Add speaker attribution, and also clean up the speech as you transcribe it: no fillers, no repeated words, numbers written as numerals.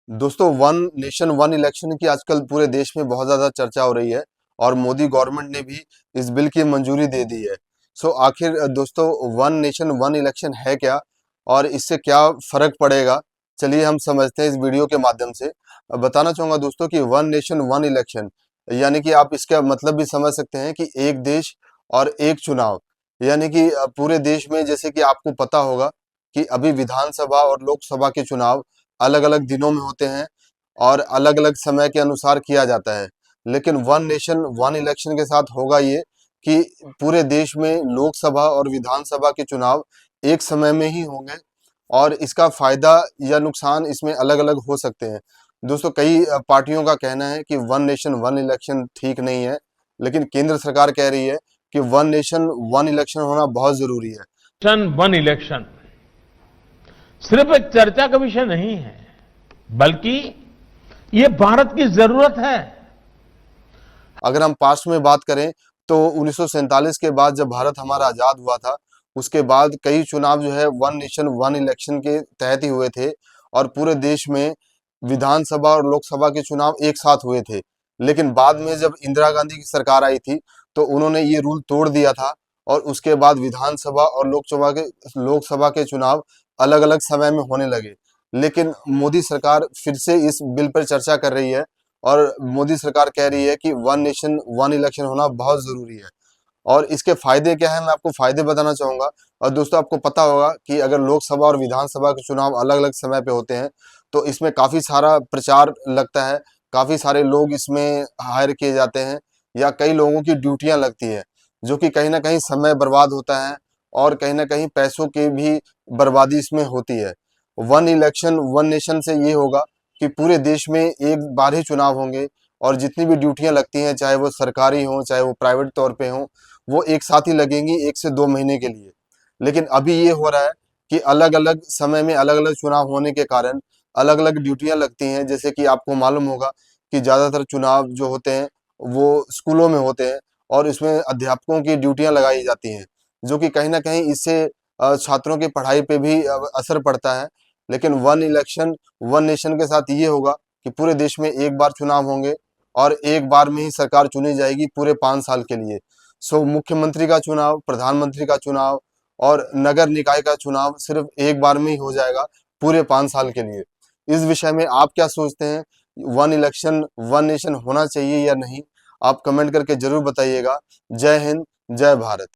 Speaker 1: दोस्तों, one nation one election की आजकल पूरे देश में बहुत ज़्यादा चर्चा हो रही है और मोदी गवर्नमेंट ने भी इस बिल की मंजूरी दे दी है। आखिर दोस्तों, वन नेशन वन इलेक्शन है क्या और इससे क्या फ़र्क पड़ेगा? चलिए हम समझते हैं इस वीडियो के माध्यम से। बताना चाहूँगा दोस्तों कि वन नेशन वन इलेक्शन यानी कि आप इसका मतलब भी समझ सकते हैं कि एक देश और एक चुनाव। यानी कि पूरे देश में जैसे कि आपको पता होगा कि अभी विधानसभा और लोकसभा के चुनाव अलग-अलग दिनों में होते हैं और अलग-अलग समय के अनुसार किया जाता है। लेकिन वन नेशन वन इलेक्शन के साथ होगा ये कि पूरे देश में लोकसभा और विधानसभा के चुनाव एक समय में ही होंगे और इसका फ़ायदा या नुकसान इसमें अलग-अलग हो सकते हैं। दोस्तों, कई पार्टियों का कहना है कि वन नेशन वन इलेक्शन ठीक नहीं है, लेकिन केंद्र सरकार कह रही है कि वन नेशन वन इलेक्शन होना बहुत ज़रूरी है।
Speaker 2: वन इलेक्शन सिर्फ एक चर्चा का विषय नहीं है, बल्कि ये भारत की जरूरत है।
Speaker 1: अगर हम पास्ट में बात करें तो 1947 के बाद जब भारत हमारा आज़ाद हुआ था, उसके बाद कई चुनाव जो है वन नेशन वन इलेक्शन के तहत ही हुए थे और पूरे देश में विधानसभा और लोकसभा के चुनाव एक साथ हुए थे। लेकिन बाद में जब इंदिरा गांधी की सरकार आई थी, तो उन्होंने ये रूल तोड़ दिया था और उसके बाद विधानसभा और लोकसभा के चुनाव अलग-अलग समय में होने लगे। लेकिन मोदी सरकार फिर से इस बिल पर चर्चा कर रही है और मोदी सरकार कह रही है कि वन नेशन वन इलेक्शन होना बहुत ज़रूरी है। और इसके फ़ायदे क्या हैं, मैं आपको फ़ायदे बताना चाहूँगा। और दोस्तों, आपको पता होगा कि अगर लोकसभा और विधानसभा के चुनाव अलग-अलग समय पे होते हैं, तो इसमें काफ़ी सारा प्रचार लगता है, काफ़ी सारे लोग इसमें हायर किए जाते हैं या कई लोगों की ड्यूटियाँ लगती हैं, जो कि कहीं न कहीं समय बर्बाद होता है और कहीं न कहीं पैसों की भी बर्बादी इसमें होती है। वन इलेक्शन वन नेशन से ये होगा कि पूरे देश में एक बार ही चुनाव होंगे और जितनी भी ड्यूटियां लगती हैं, चाहे वो सरकारी हों चाहे वो प्राइवेट तौर पे हों, वो एक साथ ही लगेंगी 1 से 2 महीने के लिए। लेकिन अभी ये हो रहा है कि अलग-अलग समय में अलग-अलग चुनाव होने के कारण अलग-अलग ड्यूटियां लगती हैं। जैसे कि आपको मालूम होगा कि ज़्यादातर चुनाव जो होते हैं वो स्कूलों में होते हैं और इसमें अध्यापकों की ड्यूटियां लगाई जाती हैं, जो कि कहीं न कहीं इससे छात्रों की पढ़ाई पे भी असर पड़ता है। लेकिन वन इलेक्शन वन नेशन के साथ ये होगा कि पूरे देश में एक बार चुनाव होंगे और एक बार में ही सरकार चुनी जाएगी पूरे 5 साल के लिए। मुख्यमंत्री का चुनाव, प्रधानमंत्री का चुनाव और नगर निकाय का चुनाव सिर्फ एक बार में ही हो जाएगा पूरे 5 साल के लिए। इस विषय में आप क्या सोचते हैं? वन इलेक्शन वन नेशन होना चाहिए या नहीं? आप कमेंट करके ज़रूर बताइएगा। जय हिंद, जय भारत।